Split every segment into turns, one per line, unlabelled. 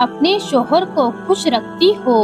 اپنے شوہر کو خوش رکھتی ہو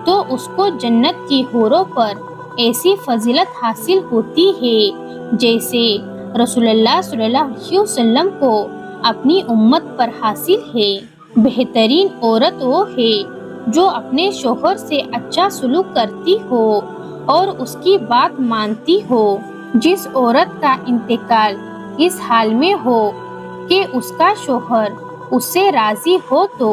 تو اس کو جنت کی حوروں پر ایسی فضیلت حاصل ہوتی ہے جیسے رسول اللہ صلی اللہ علیہ وسلم کو اپنی امت پر حاصل ہے۔ بہترین عورت وہ ہے جو اپنے شوہر سے اچھا سلوک کرتی ہو اور اس کی بات مانتی ہو۔ جس عورت کا انتقال اس حال میں ہو کہ اس کا شوہر اس سے راضی ہو تو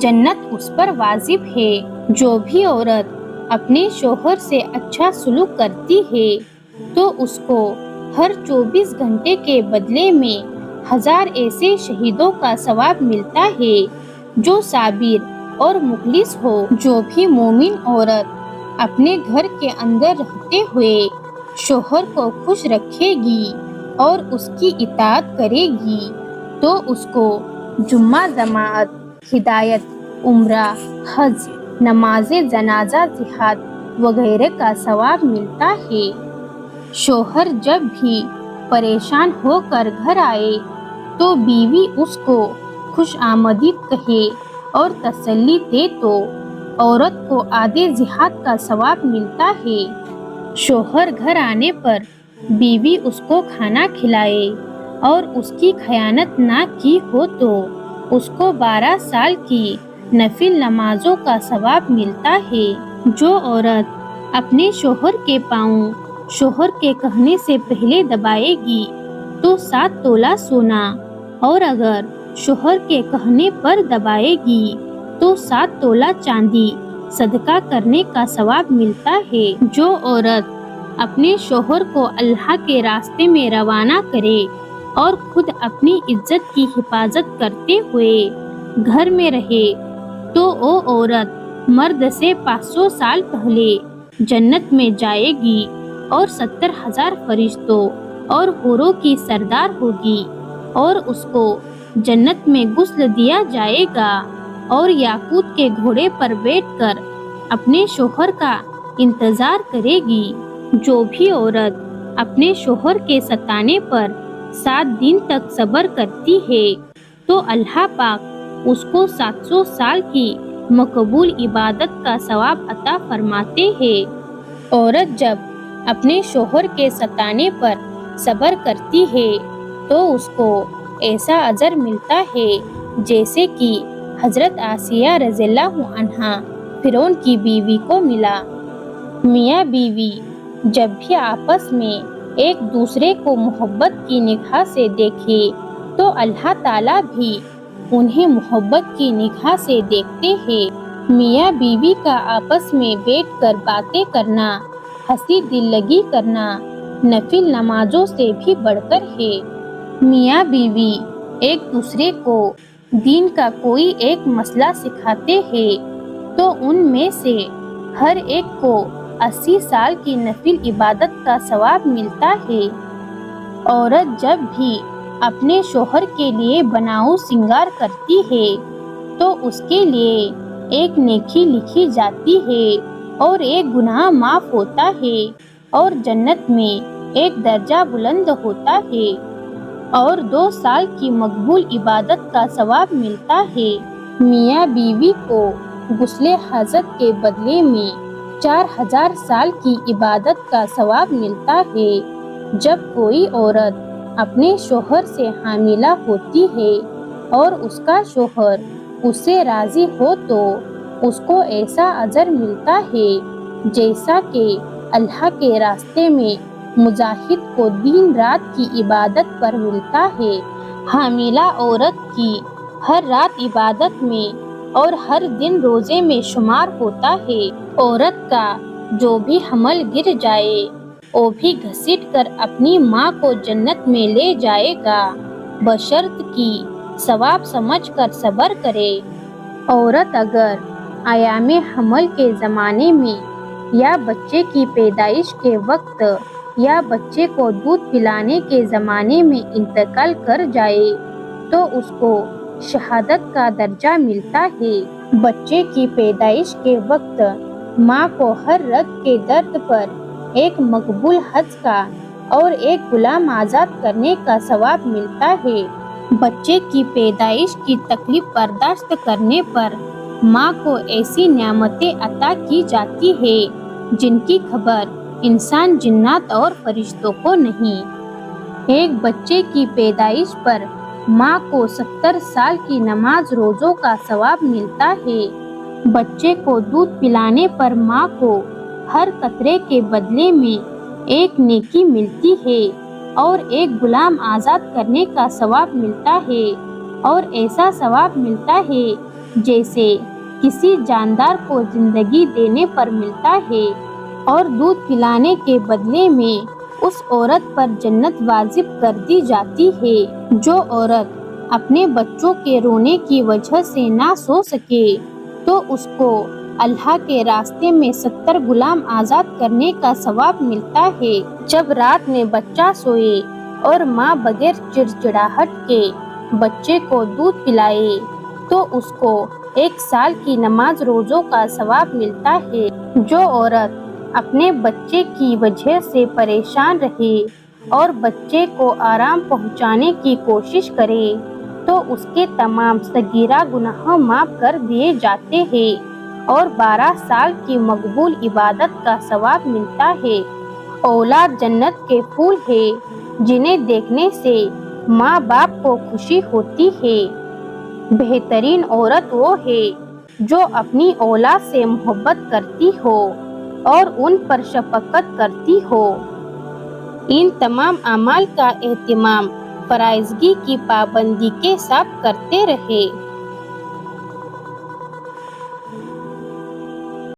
جنت اس پر واجب ہے۔ جو بھی عورت اپنے شوہر سے اچھا سلوک کرتی ہے تو اس کو ہر 24 گھنٹے کے بدلے میں 1000 ایسے شہیدوں کا ثواب ملتا ہے جو صابر اور مخلص ہو۔ جو بھی مومن عورت اپنے گھر کے اندر رہتے ہوئے شوہر کو خوش رکھے گی اور اس کی اطاعت کرے گی تو اس کو جمعہ جماعت، ہدایت، عمرہ، حج، نماز جنازہ، جہاد وغیرہ کا ثواب ملتا ہے۔ شوہر جب بھی پریشان ہو کر گھر آئے تو بیوی اس کو خوش آمدید کہے اور تسلی دے تو عورت کو آدھے جہاد کا ثواب ملتا ہے۔ شوہر گھر آنے پر بیوی اس کو کھانا کھلائے اور اس کی خیانت نہ کی ہو تو اس کو 12 سال کی نفل نمازوں کا ثواب ملتا ہے۔ جو عورت اپنے شوہر کے پاؤں شوہر کے کہنے سے پہلے دبائے گی تو 7 تولہ سونا، اور اگر شوہر کے کہنے پر دبائے گی تو 7 تولہ چاندی صدقہ کرنے کا ثواب ملتا ہے۔ جو عورت اپنے شوہر کو اللہ کے راستے میں روانہ کرے اور خود اپنی عزت کی حفاظت کرتے ہوئے گھر میں رہے تو وہ عورت مرد سے 500 سال پہلے جنت میں جائے گی اور 70,000 فرشتوں اور حوروں کی سردار ہوگی، اور اس کو جنت میں غسل دیا جائے گا اور یاقوت کے گھوڑے پر بیٹھ کر اپنے شوہر کا انتظار کرے گی۔ جو بھی عورت اپنے شوہر کے ستانے پر 7 دن تک صبر کرتی ہے تو اللہ پاک اس کو 700 سال کی مقبول عبادت کا ثواب عطا فرماتے ہیں۔ عورت جب اپنے شوہر کے ستانے پر صبر کرتی ہے تو اس کو ایسا اجر ملتا ہے جیسے کہ حضرت آسیہ رضی اللہ عنہا فرعون کی بیوی کو ملا۔ میاں بیوی جب بھی آپس میں ایک دوسرے کو محبت کی نگاہ سے دیکھے تو اللہ تعالیٰ بھی انہیں محبت کی نگاہ سے دیکھتے ہیں۔ میاں بیوی کا آپس میں بیٹھ کر باتیں کرنا، ہنسی دل لگی کرنا نفل نمازوں سے بھی بڑھ کر ہے۔ میاں بیوی ایک دوسرے کو دین کا کوئی ایک مسئلہ سکھاتے ہیں تو ان میں سے ہر ایک کو 80 سال کی نفل عبادت کا ثواب ملتا ہے۔ عورت جب بھی اپنے شوہر کے لیے بناؤ سنگار کرتی ہے تو اس کے لیے ایک نیکی لکھی جاتی ہے اور ایک گناہ معاف ہوتا ہے اور جنت میں ایک درجہ بلند ہوتا ہے اور 2 سال کی مقبول عبادت کا ثواب ملتا ہے۔ میاں بیوی کو غسل حاجت کے بدلے میں 4000 سال کی عبادت کا ثواب ملتا ہے۔ جب کوئی عورت اپنے شوہر سے حاملہ ہوتی ہے اور اس کا شوہر اس سے راضی ہو تو اس کو ایسا اجر ملتا ہے جیسا کہ اللہ کے راستے میں مجاہد کو دن رات کی عبادت پر ملتا ہے۔ حاملہ عورت کی ہر رات عبادت میں اور ہر دن روزے میں شمار ہوتا ہے۔ عورت کا جو بھی حمل گر جائے وہ بھی گھسیٹ کر اپنی ماں کو جنت میں لے جائے گا بشرط کہ ثواب سمجھ کر صبر کرے۔ عورت اگر ایام حمل کے زمانے میں یا بچے کی پیدائش کے وقت یا بچے کو دودھ پلانے کے زمانے میں انتقال کر جائے تو اس کو شہادت کا درجہ ملتا ہے۔ بچے کی پیدائش کے وقت ماں کو ہر رگ کے درد پر ایک مقبول حج کا اور ایک غلام آزاد کرنے کا ثواب ملتا ہے۔ بچے کی پیدائش کی تکلیف برداشت کرنے پر ماں کو ایسی نعمتیں عطا کی جاتی ہے جن کی خبر انسان، جنات اور فرشتوں کو نہیں۔ ایک بچے کی پیدائش پر ماں کو 70 سال کی نماز روزوں کا ثواب ملتا ہے۔ بچے کو دودھ پلانے پر ماں کو ہر قطرے کے بدلے میں ایک نیکی ملتی ہے اور ایک غلام آزاد کرنے کا ثواب ملتا ہے، اور ایسا ثواب ملتا ہے جیسے کسی جاندار کو زندگی دینے پر ملتا ہے، اور دودھ پلانے کے بدلے میں اس عورت پر جنت واجب کر دی جاتی ہے۔ جو عورت اپنے بچوں کے رونے کی وجہ سے نہ سو سکے تو اس کو اللہ کے راستے میں 70 غلام آزاد کرنے کا ثواب ملتا ہے۔ جب رات میں بچہ سوئے اور ماں بغیر چڑچڑاہٹ کے بچے کو دودھ پلائے تو اس کو 1 سال کی نماز روزوں کا ثواب ملتا ہے۔ جو عورت اپنے بچے کی وجہ سے پریشان رہے اور بچے کو آرام پہنچانے کی کوشش کرے تو اس کے تمام صغیرہ گناہ معاف کر دیے جاتے ہیں اور 12 سال کی مقبول عبادت کا ثواب ملتا ہے۔ اولاد جنت کے پھول ہے جنہیں دیکھنے سے ماں باپ کو خوشی ہوتی ہے۔ بہترین عورت وہ ہے جو اپنی اولاد سے محبت کرتی ہو اور ان پر شفقت کرتی ہو۔ ان تمام اعمال کا اہتمام فرائضگی کی پابندی کے ساتھ کرتے رہے۔